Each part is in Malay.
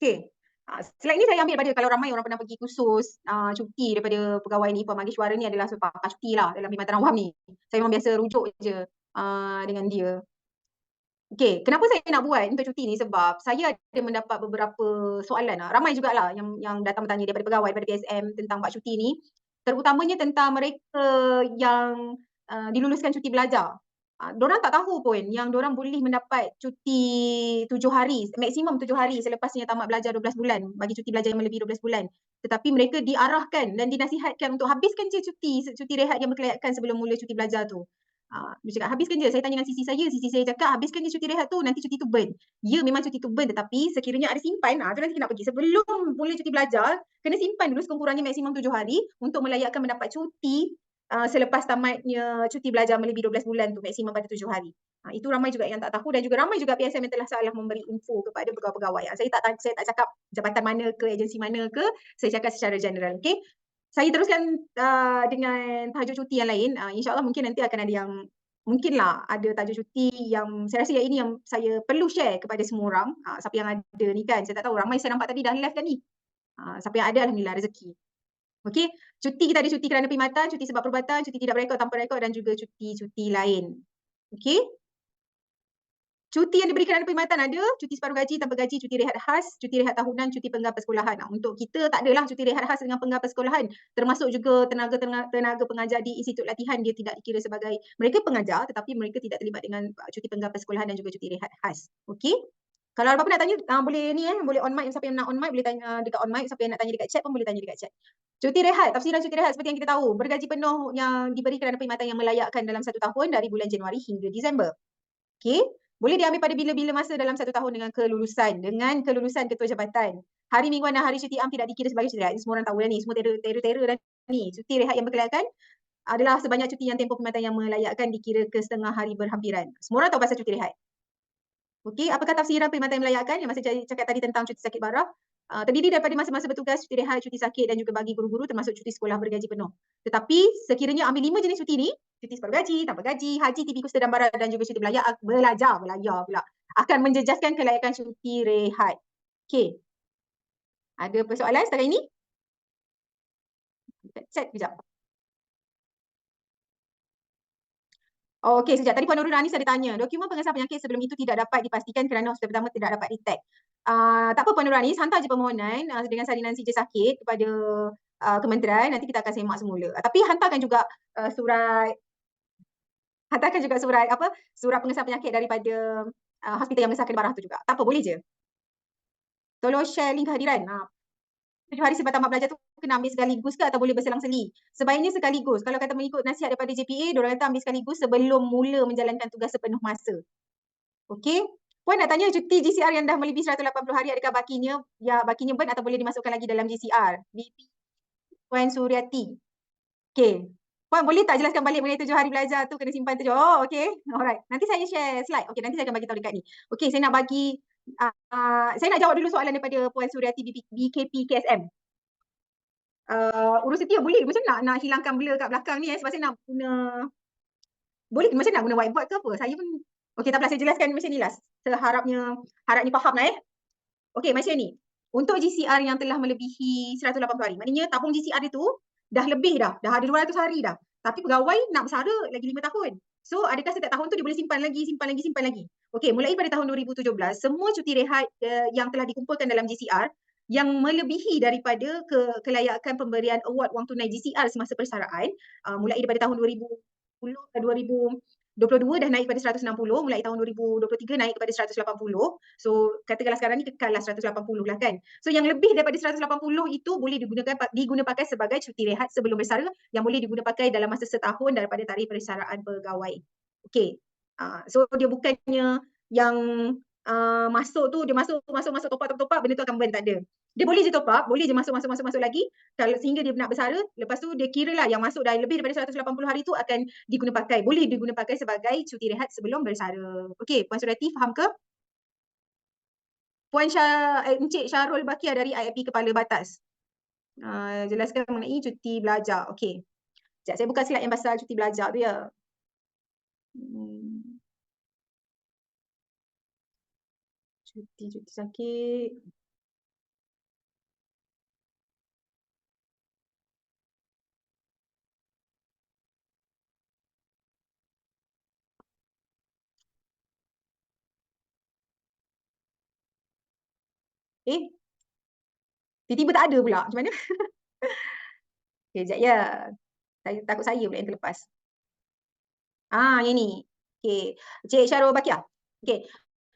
Okey. Selain ni saya ambil daripada kalau ramai orang pernah pergi kursus cuti daripada pegawai ni, Puan Maheshwara ni adalah pakar cuti lah dalam perkhidmatan awam ni. Saya memang biasa rujuk je dengan dia. Okey, kenapa saya nak buat untuk cuti ni sebab saya ada mendapat beberapa soalan ramai jugalah yang datang bertanya daripada pegawai, daripada PSM tentang bab cuti ni. Terutamanya tentang mereka yang diluluskan cuti belajar. Dorang tak tahu pun yang dorang boleh mendapat cuti 7 hari, maksimum 7 hari selepasnya tamat belajar 12 bulan, bagi cuti belajar yang melebihi 12 bulan. Tetapi mereka diarahkan dan dinasihatkan untuk habiskan je cuti rehat yang berkelayakan sebelum mula cuti belajar tu. Dia cakap, "Habiskan je." Saya tanya dengan sisi saya cakap, "Habiskan je cuti rehat tu, nanti cuti tu burn." Ya, memang cuti tu burn tetapi sekiranya ada simpan, tu nanti nak pergi. Sebelum mula cuti belajar, kena simpan dulu sekurang-kurangnya maksimum 7 hari untuk melayakkan mendapat cuti selepas tamatnya cuti belajar melebihi 12 bulan tu, maksimum pada 7 hari. Itu ramai juga yang tak tahu dan juga ramai juga PSM yang telah salah memberi info kepada pegawai-pegawai. Saya tak cakap jabatan mana ke, agensi mana ke, saya cakap secara general, okey? Saya teruskan dengan tajuk cuti yang lain. InsyaAllah mungkin nanti akan ada yang mungkinlah ada tajuk cuti yang saya rasa yang ini yang saya perlu share kepada semua orang. Siapa yang ada ni kan, saya tak tahu ramai saya nampak tadi dah live dah ni. Siapa yang ada alhamdulillah rezeki. Okey, cuti kita ada cuti kerana perkhidmatan, cuti sebab perubatan, cuti tidak berekod, tanpa rekod dan juga cuti-cuti lain. Okey? Cuti yang diberi kerana perkhidmatan ada, cuti separuh gaji, tanpa gaji, cuti rehat khas, cuti rehat tahunan, cuti penggal persekolahan. Untuk kita tak adalah cuti rehat khas dengan penggal persekolahan. Termasuk juga tenaga pengajar di institut latihan, dia tidak dikira sebagai, mereka pengajar tetapi mereka tidak terlibat dengan cuti penggal persekolahan dan juga cuti rehat khas. Okey? Kalau ada apa-apa nak tanya, boleh ni boleh on mic, siapa yang nak on mic boleh tanya dekat on mic, siapa yang nak tanya dekat chat pun boleh tanya dekat chat. Cuti rehat, tafsiran cuti rehat seperti yang kita tahu, bergaji penuh yang diberi kerana perkhidmatan yang melayakkan dalam 1 tahun dari bulan Januari hingga Disember. Okey? Boleh diambil pada bila-bila masa dalam 1 tahun dengan kelulusan ketua jabatan. Hari mingguan dan hari cuti am tidak dikira sebagai cuti rehat. Ini semua orang tahu dah ni, semua terror dah ni. Cuti rehat yang berkelayakan adalah sebanyak cuti yang tempoh perkhidmatan yang melayakkan dikira ke setengah hari berhampiran. Semua orang tahu pasal cuti rehat. Okey, apakah tafsiran perkhidmatan yang melayakkan yang masa saya cakap tadi tentang cuti sakit barah? Terdiri daripada masa-masa bertugas, cuti rehat, cuti sakit dan juga bagi guru-guru termasuk cuti sekolah bergaji penuh. Tetapi sekiranya ambil 5 jenis cuti ni, cuti separuh gaji, tanpa gaji, haji, TB kusta dan barat dan juga cuti belajar pula, akan menjejaskan kelayakan cuti rehat. Okey. Ada persoalan setakat ini? Chat kejap. Oh, okey, sekejap. Tadi Puan Nurul Anis ada tanya, dokumen pengesahan penyakit sebelum itu tidak dapat dipastikan kerana hospital pertama tidak dapat detect. Tak apa Puan Nurul Anis, hantar je permohonan dengan salinan sijil sakit kepada kementerian, nanti kita akan semak semula. Tapi hantarkan juga surat pengesahan penyakit daripada hospital yang mengesahkan barah tu juga. Tak apa, boleh je. Tolong share link kehadiran. 7 hari selepas tamat belajar tu kena ambil sekaligus ke atau boleh berselang-seli? Sebaiknya sekaligus. Kalau kata mengikut nasihat daripada JPA, diorang kata ambil sekaligus sebelum mula menjalankan tugas sepenuh masa. Okey? Puan nak tanya cuti GCR yang dah melebihi 180 hari adakah bakinya burn atau boleh dimasukkan lagi dalam GCR? Puan Suryati. Okey. Puan boleh tak jelaskan balik mengenai 7 hari belajar tu kena simpan 7? Oh, okey. Alright. Nanti saya share slide. Okey, nanti saya akan bagi tahu dekat ni. Okey, saya nak jawab dulu soalan daripada Puan Suryati BKP KSM. Urus setia boleh. Macam nak hilangkan blur kat belakang ni sebab saya nak guna, boleh macam nak guna whiteboard ke apa? Saya pun okey, tak apa, saya jelaskan macam ni lah. Harapnya faham lah. Okey, macam ni. Untuk GCR yang telah melebihi 180 hari, maknanya tabung GCR itu dah lebih dah ada 200 hari dah. Tapi pegawai nak bersara lagi 5 tahun. So, adakah setiap tahun tu dia boleh simpan lagi? Okey, mulai pada tahun 2017, semua cuti rehat yang telah dikumpulkan dalam GCR yang melebihi daripada kelayakan pemberian award wang tunai GCR semasa persaraan, mulai daripada tahun 2010 ke 2022 dah naik pada 160, mulai tahun 2023 naik kepada 180. So, katakanlah sekarang ni kekallah 180 lah kan. So, yang lebih daripada 180 itu boleh diguna pakai sebagai cuti rehat sebelum bersara yang boleh diguna pakai dalam masa setahun daripada tarikh persaraan pegawai. Okey. So, dia bukannya yang masuk tu, dia masuk top up, benda tu akan burn, tak ada. Dia boleh je top up, boleh je masuk lagi kalau sehingga dia nak bersara, lepas tu dia kira lah yang masuk dah lebih daripada 180 hari tu akan boleh diguna pakai sebagai cuti rehat sebelum bersara. Okey, Puan Surati faham ke? Encik Syarul Bakia dari IIP Kepala Batas. Jelaskan mengenai cuti belajar. Okey. Sekejap, saya buka slide yang pasal cuti belajar tu ya. Cuti sakit. tiba-tiba tak ada pula. Macam mana? Okay, sekejap ya. Takut saya pula yang terlepas. Yang ni. Okay. Cik Syarul Bakia. Okay.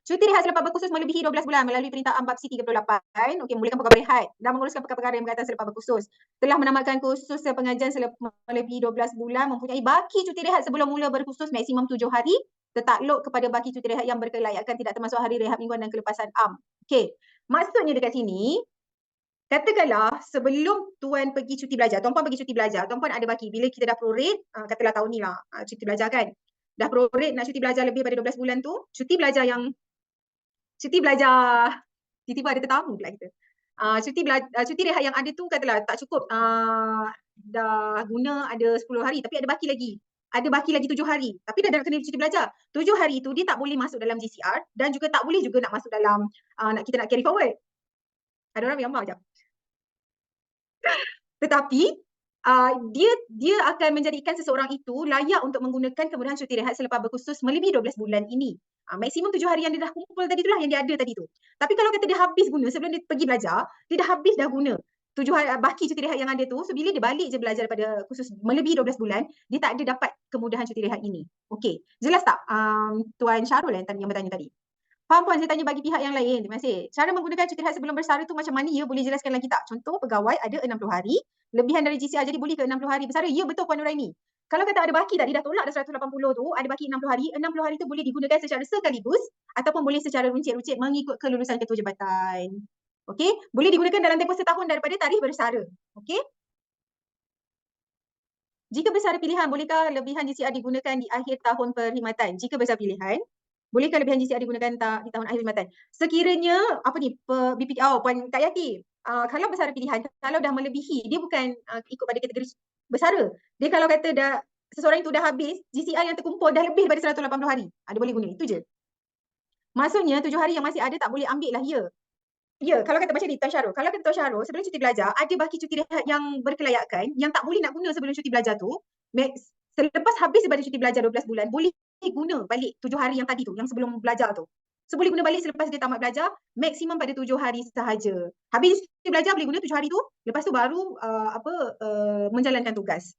Cuti rehat selepas berkursus melebihi 12 bulan melalui Perintah Ambab C38. Okey, membolehkan pegawai rehat dan menguruskan perkara-perkara yang berkaitan selepas berkursus. Telah menamatkan kursus pengajian melebihi 12 bulan, mempunyai baki cuti rehat sebelum mula berkursus maksimum 7 hari, tertakluk kepada baki cuti rehat yang berkelayakan tidak termasuk hari rehat mingguan dan kelepasan am. Okey. Maksudnya dekat sini, katakanlah sebelum tuan pergi cuti belajar, tuan puan pergi cuti belajar, tuan puan ada baki bila kita dah prorate, katalah tahun ni lah cuti belajar kan. Dah prorate nak cuti belajar lebih pada 12 bulan tu, cuti belajar tiba-tiba ada tetamu pula kita. Cuti rehat yang ada tu katalah tak cukup, dah guna ada 10 hari tapi ada baki lagi. Ada baki lagi 7 hari. Tapi dah kena cuti belajar. 7 hari tu dia tak boleh masuk dalam GCR dan juga tak boleh juga nak masuk dalam kita nak carry forward. Ada orang gambar sekejap. Tetapi dia akan menjadikan seseorang itu layak untuk menggunakan kemudahan cuti rehat selepas berkursus melebihi 12 bulan ini. Maksimum 7 hari yang dia dah kumpul tadi itulah yang dia ada tadi tu. Tapi kalau kata dia habis guna sebelum dia pergi belajar, dia dah habis dah guna 7 hari baki cuti rehat yang ada tu, so bila dia balik je belajar daripada kursus melebihi 12 bulan, dia tak ada dapat kemudahan cuti rehat ini. Okey, jelas tak Tuan Syarul yang bertanya tadi? Faham puan, saya tanya bagi pihak yang lain. Terima kasih. Cara menggunakan cuti rehat sebelum bersara tu macam mana ya? Boleh jelaskan lagi tak? Contoh pegawai ada 60 hari, lebihan dari GCR jadi boleh ke 60 hari bersara? Ya betul Puan Nuraini. Kalau kata ada baki tadi dah tolak dah 180 tu, ada baki 60 hari tu boleh digunakan secara sekaligus ataupun boleh secara runcit-runcit mengikut kelulusan ketua jabatan. Okey, boleh digunakan dalam tempoh setahun daripada tarikh bersara. Okey? Jika bersara pilihan, bolehkah lebihan GCR digunakan di akhir tahun perkhidmatan? Jika bersara pilihan, bolehkah lebihan GCR digunakan di tahun akhir perkhidmatan? Sekiranya, Puan Kak Yati, kalau bersara pilihan, kalau dah melebihi, dia bukan ikut pada kategori bersara. Dia kalau kata seseorang itu dah habis, GCR yang terkumpul dah lebih daripada 180 hari. Dia boleh guna, itu je. Maksudnya 7 hari yang masih ada tak boleh ambil lah, ya. Ya, kalau kata macam ni Tuan Syarul, kalau kata Tuan Syarul sebelum cuti belajar ada baki cuti rehat yang berkelayakan yang tak boleh nak guna sebelum cuti belajar tu, selepas habis daripada cuti belajar 12 bulan boleh guna balik 7 hari yang tadi tu, yang sebelum belajar tu. So boleh guna balik selepas dia tamat belajar, maksimum pada 7 hari sahaja. Habis cuti belajar boleh guna 7 hari tu, lepas tu baru menjalankan tugas.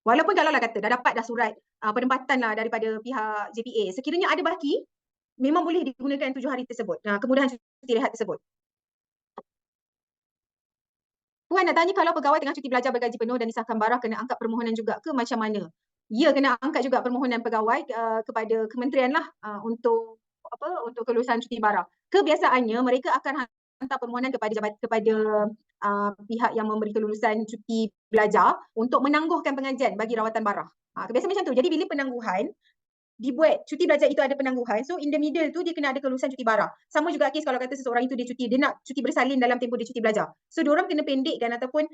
Walaupun kalau lah kata dah dapat dah surat penempatan lah daripada pihak JPA, sekiranya ada baki, memang boleh digunakan 7 hari tersebut. Kemudahan cuti rehat tersebut. Puan nak tanya kalau pegawai tengah cuti belajar bergaji penuh dan disahkan barah kena angkat permohonan juga ke macam mana? Ya, kena angkat juga permohonan pegawai kepada kementerian lah untuk kelulusan cuti barah. Kebiasaannya mereka akan hantar permohonan kepada pihak yang memberi kelulusan cuti belajar untuk menangguhkan pengajian bagi rawatan barah. Kebiasaan macam tu. Jadi bila penangguhan dibuat cuti belajar itu ada penangguhan, so in the middle tu dia kena ada kelulusan cuti barah. Sama juga kes kalau kata seseorang itu dia nak cuti bersalin dalam tempoh dia cuti belajar. So diorang kena pendekkan ataupun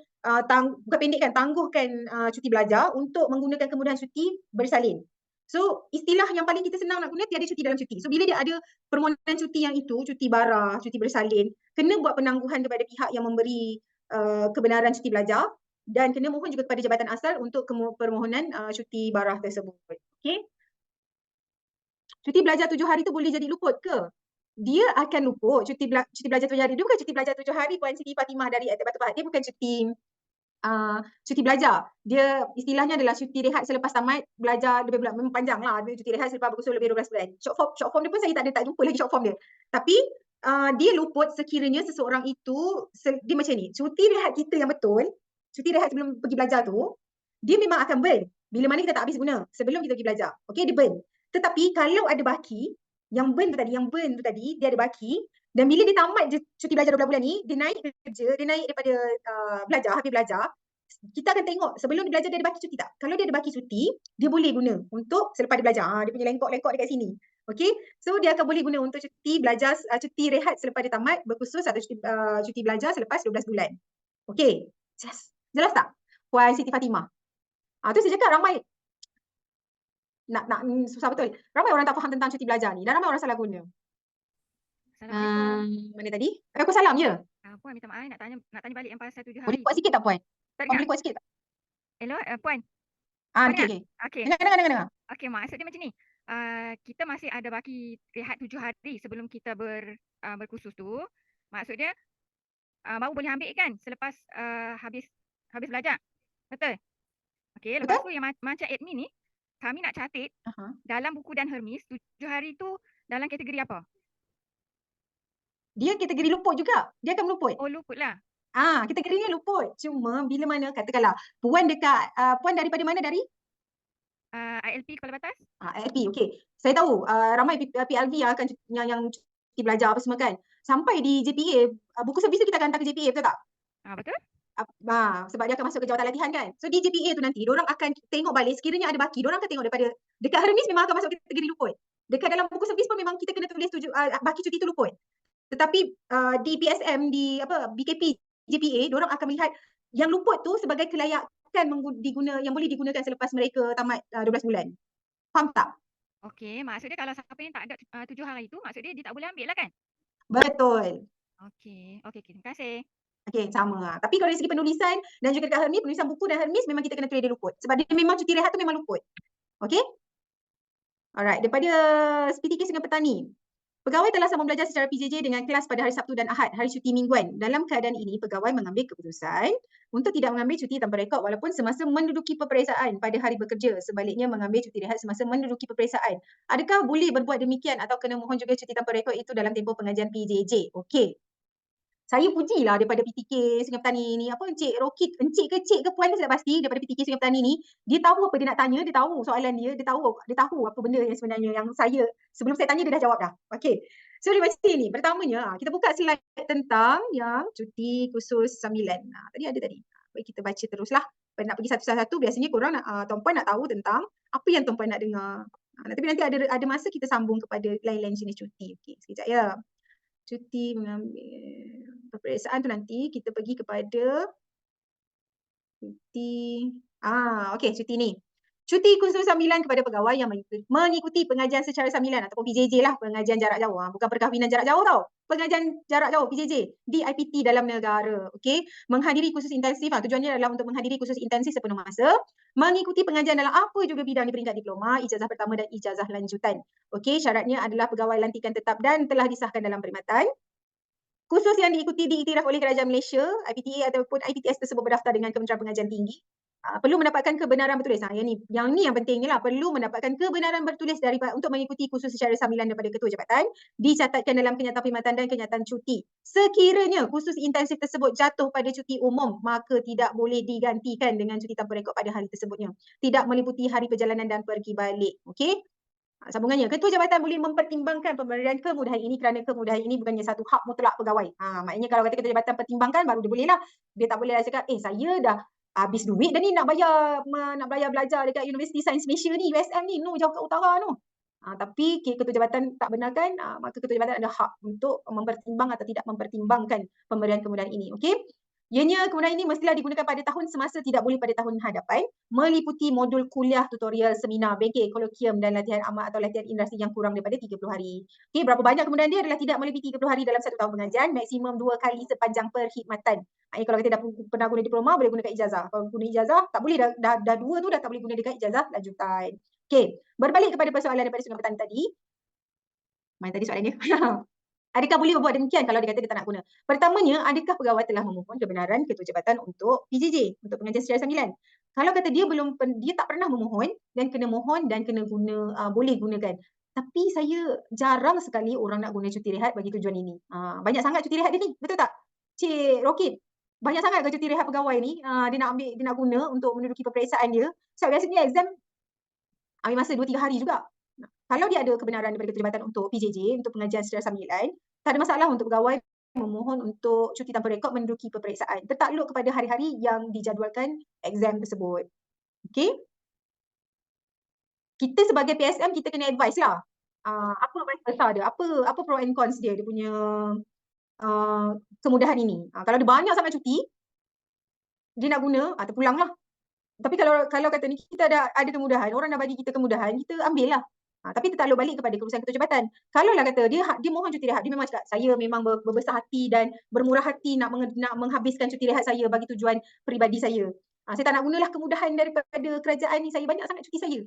bukan pendekkan, tangguhkan cuti belajar untuk menggunakan kemudahan cuti bersalin. So istilah yang paling kita senang nak guna tiada cuti dalam cuti. So bila dia ada permohonan cuti yang itu, cuti barah, cuti bersalin, kena buat penangguhan kepada pihak yang memberi kebenaran cuti belajar dan kena mohon juga kepada jabatan asal untuk permohonan cuti barah tersebut. Okey? Cuti belajar 7 hari tu boleh jadi luput ke? Dia akan luput cuti belajar 7 hari. Dia bukan cuti belajar 7 hari Puan Siti Fatimah dari Atik Batu Pahat. Dia bukan cuti belajar. Dia istilahnya adalah cuti rehat selepas tamat belajar lebih bulan. Memang panjang lah. Dia cuti rehat selepas berkursus lebih 12 bulan. Short form dia pun saya tak jumpa lagi short form dia. Tapi dia luput sekiranya seseorang itu, dia macam ni. Cuti rehat kita yang betul, cuti rehat sebelum pergi belajar tu, dia memang akan burn. Bila mana kita tak habis guna sebelum kita pergi belajar. Okay, dia burn. Tetapi kalau ada baki, yang burn tu tadi, dia ada baki, dan bila dia tamat cuti belajar 12 bulan ni, dia naik kerja, dia naik daripada habis belajar, kita akan tengok sebelum dia belajar dia ada baki cuti tak. Kalau dia ada baki cuti, dia boleh guna untuk selepas dia belajar. Dia punya lengkok-lengkok dekat sini. Okay, so dia akan boleh guna untuk cuti belajar, cuti rehat selepas dia tamat berkursus atau cuti belajar selepas 12 bulan. Okay, jelas tak Puan Siti Fatimah? Tu saya cakap ramai nak susah betul. Ramai orang tak faham tentang cuti belajar ni dan ramai orang salah guna. Assalamualaikum. Mana tadi? Waalaikumsalam, ya. Puan minta maaf nak tanya balik yang pasal 7 hari. Boleh kuat sikit tak Puan? Tak Puan boleh kuat sikit tak? Hello, Puan. Okey. Dengar. Okey, maksud dia macam ni. Kita masih ada baki rehat 7 hari sebelum kita berkursus tu. Maksud dia baru boleh ambil kan selepas habis belajar. Betul? Okey, lepas Betul? tu yang macam admin ni, kami nak catat Aha. dalam buku dan Hermes 7 hari tu dalam kategori apa? Dia kategori luput juga. Dia akan meluput. Oh, luput lah. Kategorinya luput. Cuma bila mana katakanlah puan dekat puan daripada mana dari? ILP Kuala Batas? LP. Okey. Saya tahu ramai PLV yang akan yang cuti belajar apa semua kan. Sampai di JPA buku servis tu kita akan hantar ke JPA, betul tak? Betul? Sebab dia akan masuk ke jawatan latihan kan. So di JPA tu nanti diorang akan tengok balik sekiranya ada baki, diorang akan tengok daripada dekat Hermes memang akan masuk kategori luput. Dekat dalam buku servis pun memang kita kena tulis baki cuti tu luput. Tetapi di PSM di BKP JPA diorang akan melihat yang luput tu sebagai kelayakan yang boleh digunakan selepas mereka tamat 12 bulan. Faham tak? Okey, maksud dia kalau siapa yang tak ada 7 hari tu, maksud dia tak boleh ambil lah kan? Betul. Okey, terima kasih. Okey, sama. Tapi kalau dari segi penulisan dan juga dekat Hermes, penulisan buku dan Hermes memang kita kena tulis dia luput. Sebab dia memang cuti rehat tu memang luput. Okey? Alright, daripada SPTK Sungai Petani. Pegawai telah sambung belajar secara PJJ dengan kelas pada hari Sabtu dan Ahad, hari cuti mingguan. Dalam keadaan ini, pegawai mengambil keputusan untuk tidak mengambil cuti tanpa rekod walaupun semasa menduduki peperiksaan pada hari bekerja. Sebaliknya, mengambil cuti rehat semasa menduduki peperiksaan. Adakah boleh berbuat demikian atau kena mohon juga cuti tanpa rekod itu dalam tempoh pengajian PJJ? Okey. Saya pujilah daripada PTK Sungai Petani ni, Encik Rokit, encik ke puan ni tidak pasti daripada PTK Sungai Petani ni, dia tahu apa dia nak tanya, dia tahu soalan dia tahu apa benda yang sebenarnya yang saya, sebelum saya tanya dia dah jawab dah. Okey. So dia macam ni, pertamanya kita buka slide tentang yang cuti khusus sambilan. Tadi ada tadi. Baik kita baca teruslah. Nak pergi satu-satu, biasanya korang tuan-puan nak tahu tentang apa yang tuan-puan nak dengar. Tapi nanti ada masa kita sambung kepada lain-lain jenis cuti. Okey, sekejap ya. Cuti mengambil peperiksaan tu nanti kita pergi kepada cuti. Okey, cuti ni. Cuti khusus sambilan kepada pegawai yang mengikuti pengajian secara sambilan ataupun PJJ lah, pengajian jarak jauh. Bukan perkahwinan jarak jauh tau. Pengajian jarak jauh PJJ di IPT dalam negara. Okey, menghadiri kursus intensif. Tujuannya adalah untuk menghadiri kursus intensif sepenuh masa, mengikuti pengajian dalam apa juga bidang di peringkat diploma, ijazah pertama dan ijazah lanjutan. Okey, syaratnya adalah pegawai lantikan tetap dan telah disahkan dalam perkhidmatan. Kursus yang diikuti diiktiraf oleh Kerajaan Malaysia, IPTA ataupun IPTS tersebut berdaftar dengan Kementerian Pengajian Tinggi. Perlu mendapatkan kebenaran bertulis. Yang ni yang pentingnya lah. Perlu mendapatkan kebenaran bertulis untuk mengikuti kursus secara sambilan daripada Ketua Jabatan, dicatatkan dalam kenyataan perkhidmatan dan kenyataan cuti. Sekiranya kursus intensif tersebut jatuh pada cuti umum, maka tidak boleh digantikan dengan cuti tanpa rekod pada hari tersebutnya. Tidak meliputi hari perjalanan dan pergi balik. Okey? Sambungannya, Ketua Jabatan boleh mempertimbangkan pemberian kemudahan ini kerana kemudahan ini bukannya satu hak mutlak pegawai. Maknanya kalau kata Ketua Jabatan pertimbangkan baru dia boleh lah. Dia tak boleh lah cakap, saya dah habis duit dah ni nak bayar belajar dekat Universiti Sains Malaysia ni, USM ni, no jauh kat utara no. Tapi Ketua Jabatan tak benarkan, maka Ketua Jabatan ada hak untuk mempertimbang atau tidak mempertimbangkan pemberian kemudahan ini. Okey? Ianya kemudahan ini mestilah digunakan pada tahun semasa, tidak boleh pada tahun hadapan, meliputi modul kuliah, tutorial, seminar, bengkel, kolokium dan latihan amat atau latihan industri yang kurang daripada 30 hari. Okey, berapa banyak kemudahan dia adalah tidak melebihi 30 hari dalam satu tahun pengajian, maksimum 2 kali sepanjang perkhidmatan. Kalau kita dah pernah guna diploma, boleh gunakan ijazah. Kalau guna ijazah, tak boleh, dah 2 tu dah tak boleh guna dekat ijazah lanjutan. Okey, berbalik kepada persoalan daripada Sungai Petani tadi. Mana tadi soalan dia? Adakah boleh berbuat demikian kalau dia kata dia tak nak guna? Pertamanya, adakah pegawai telah memohon kebenaran Ketua Jabatan untuk PJJ, untuk pengajian secara sambilan? Kalau kata dia tak pernah memohon dan kena mohon dan kena guna, boleh gunakan. Tapi saya jarang sekali orang nak guna cuti rehat bagi tujuan ini. Banyak sangat cuti rehat dia ni, betul tak? Cik Rokit, banyak sangat ke cuti rehat pegawai ni dia nak guna untuk menduduki peperiksaan dia. So biasanya exam ambil masa 2-3 hari juga. Kalau dia ada kebenaran daripada Ketua Jabatan untuk PJJ, untuk pengajian secara sambilan, tak ada masalah untuk pegawai memohon untuk cuti tanpa rekod menduduki peperiksaan. Tertakluk kepada hari-hari yang dijadualkan exam tersebut. Okey? Kita sebagai PSM, kita kena advise lah. Apa baik besar dia, apa pro and cons dia punya kemudahan ini. Kalau dia banyak sangat cuti, dia nak guna, terpulang lah. Tapi kalau kata ni kita ada kemudahan, orang dah bagi kita kemudahan, kita ambil lah. Tapi tertakluk balik kepada keputusan Ketua Jabatan. Kalaulah kata dia mohon cuti rehat, dia memang cakap, saya memang berbesar hati dan bermurah hati nak menghabiskan cuti rehat saya bagi tujuan peribadi saya. Saya tak nak gunalah kemudahan daripada kerajaan ni, saya banyak sangat cuti saya.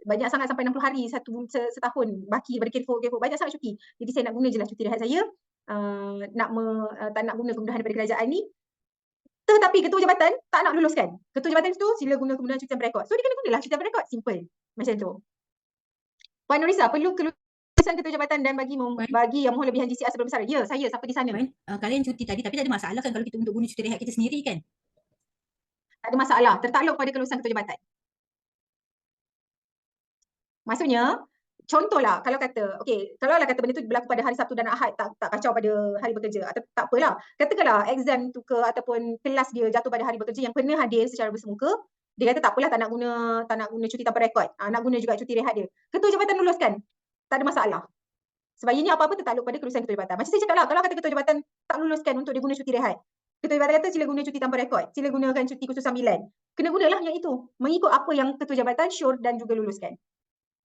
Banyak sangat sampai 60 hari setahun, baki daripada KFO, banyak sangat cuti. Jadi saya nak guna je lah cuti rehat saya. tak nak guna kemudahan daripada kerajaan ni, tetapi ketua jabatan tak nak luluskan. Ketua jabatan tu sila guna kemudahan cuti tanpa rekod. So dia kena gunalah cuti tanpa rekod. Simple. Macam tu. Puan Nurisa, perlu kelulusan ketua jabatan dan bagi yang mohon lebihan GCR sebelum bersara? Ya, saya siapa di sana. Kalian cuti tadi tapi tak ada masalah kan kalau kita untuk guna cuti rehat kita sendiri kan? Tak ada masalah. Tertakluk pada kelulusan ketua jabatan. Maksudnya, contohlah kalau kata, okey, kalau lah kata benda tu berlaku pada hari Sabtu dan Ahad, tak kacau pada hari bekerja, atau tak apalah. Katakanlah exam tu ke ataupun kelas dia jatuh pada hari bekerja yang kena hadir secara bersemuka, dia kata tak apalah, tak nak guna cuti tanpa rekod. Nak guna juga cuti rehat dia. Ketua jabatan luluskan. Tak ada masalah. Sebab ini apa-apa tertakluk pada kelulusan ketua jabatan. Macam saya cakap lah, kalau kata ketua jabatan tak luluskan untuk dia guna cuti rehat, ketua jabatan kata sila guna cuti tanpa rekod, sila gunakan cuti khusus sambilan. Kena gunalah yang itu. Mengikut apa yang ketua jabatan sure dan juga luluskan.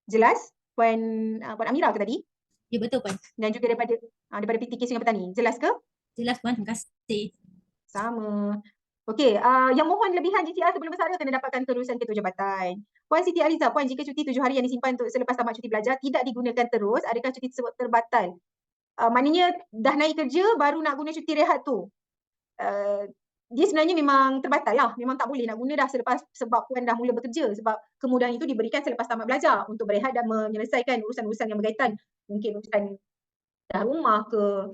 Jelas? Puan Amira ke tadi? Ya betul Puan. Dan juga daripada PTK Sungai Petani. Jelas ke? Jelas Puan, terima kasih. Sama. Okey, yang mohon lebihan GCR sebelum bersara kena dapatkan kelulusan ketua jabatan. Puan Siti Aliza, Puan, jika cuti 7 hari yang disimpan untuk selepas tamat cuti belajar tidak digunakan terus, adakah cuti tersebut terbatal? Maknanya dah naik kerja baru nak guna cuti rehat tu. Dia sebenarnya memang terbatal lah. Memang tak boleh nak guna dah sebab Puan dah mula bekerja. Sebab kemudahan itu diberikan selepas tamat belajar untuk berehat dan menyelesaikan urusan-urusan yang berkaitan. Mungkin urusan dah rumah ke,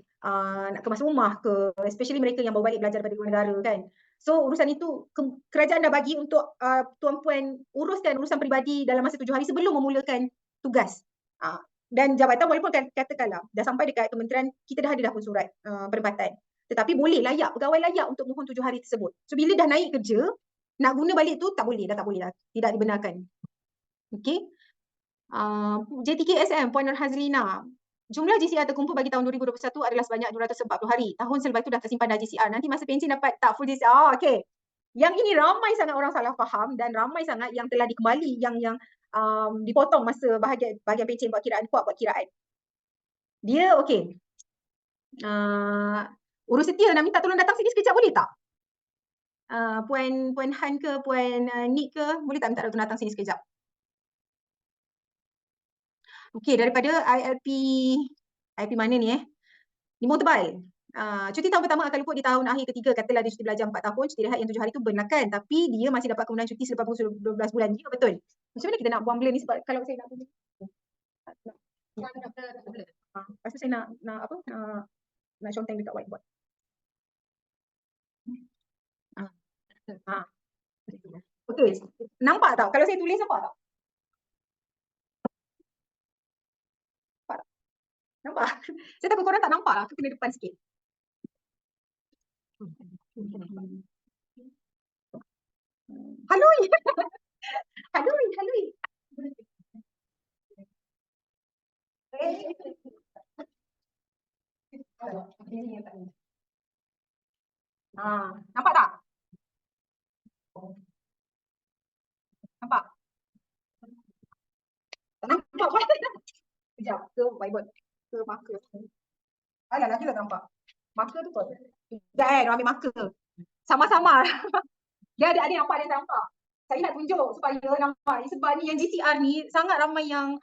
nak kemas rumah ke, especially mereka yang bawa balik belajar daripada luar negara kan. So urusan itu kerajaan dah bagi untuk tuan-puan uruskan urusan peribadi dalam masa 7 hari sebelum memulakan tugas. Dan jabatan walaupun katakanlah dah sampai dekat kementerian, kita dah ada dah pun surat penempatan. Tetapi boleh layak, pegawai layak untuk mohon 7 hari tersebut. So bila dah naik kerja, nak guna balik tu tak boleh dah. Tidak dibenarkan. Okey. JTKSM, Puan Nur Hazlina. Jumlah GCR terkumpul bagi tahun 2021 adalah sebanyak 240 hari. Tahun selepas itu dah tersimpan dah GCR. Nanti masa pencen dapat tak full GCR. Okey. Yang ini ramai sangat orang salah faham dan ramai sangat yang telah dikembali yang dipotong masa bahagian pencen buat kiraan. Dia okey. Urus setia nak minta tolong datang sini sekejap boleh tak? Puan Han ke, Puan Nik ke, boleh tak minta tolong datang sini sekejap? Okey, daripada ILP mana ni Limau Tebal. Cuti tahun pertama akan luput di tahun akhir ketiga, katalah dia cuti belajar 4 tahun, cuti rehat yang 7 hari tu benarkan, tapi dia masih dapat kemudahan cuti selepas 12 bulan. Ya betul. Macam mana kita nak buang blur ni sebab kalau saya nak buang lepas tu saya nak conteng dekat whiteboard. Okey, nampak tak? Kalau saya tulis nampak tak? Nampak? Saya takut korang tak nampak lah. Aku kena depan sikit. Halui. Halui. Nampak tak? Nampak? Tak nampak. Sekejap, ke whiteboard, ke marker. Alah, lagi tak nampak. Marker tu kot. Sekejap ambil marker. Sama-sama. Dia ada nampak, dia tak nampak. Saya nak tunjuk supaya nampak. Sebab ni yang GCR ni sangat ramai yang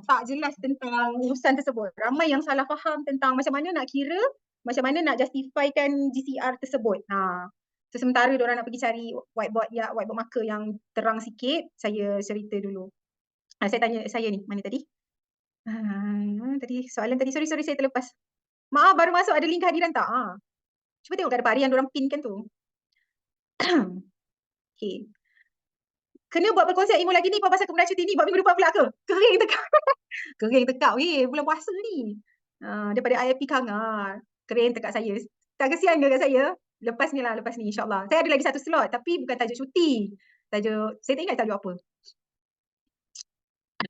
tak jelas tentang urusan tersebut. Ramai yang salah faham tentang macam mana nak kira, macam mana nak justifikan GCR tersebut. So, sementara diorang nak pergi cari whiteboard marker yang terang sikit, saya cerita dulu. Saya tanya saya ni, mana tadi? Tadi soalan tadi, sorry saya terlepas. Maaf, baru masuk ada link kehadiran tak? Cuba tengok kat depan yang diorang pin kan tu. Okay. Kena buat perkongsian ilmu lagi ni pasal kemudahan cuti ni buat minggu depan pula ke? Kering tekak. Kering tekak bulan puasa ni. Daripada IIP Kangar. Kering tekak saya. Tak kesian ke kat saya? Lepas ni insyaAllah. Saya ada lagi satu slot tapi bukan tajuk cuti. Saya tak ingat tajuk apa.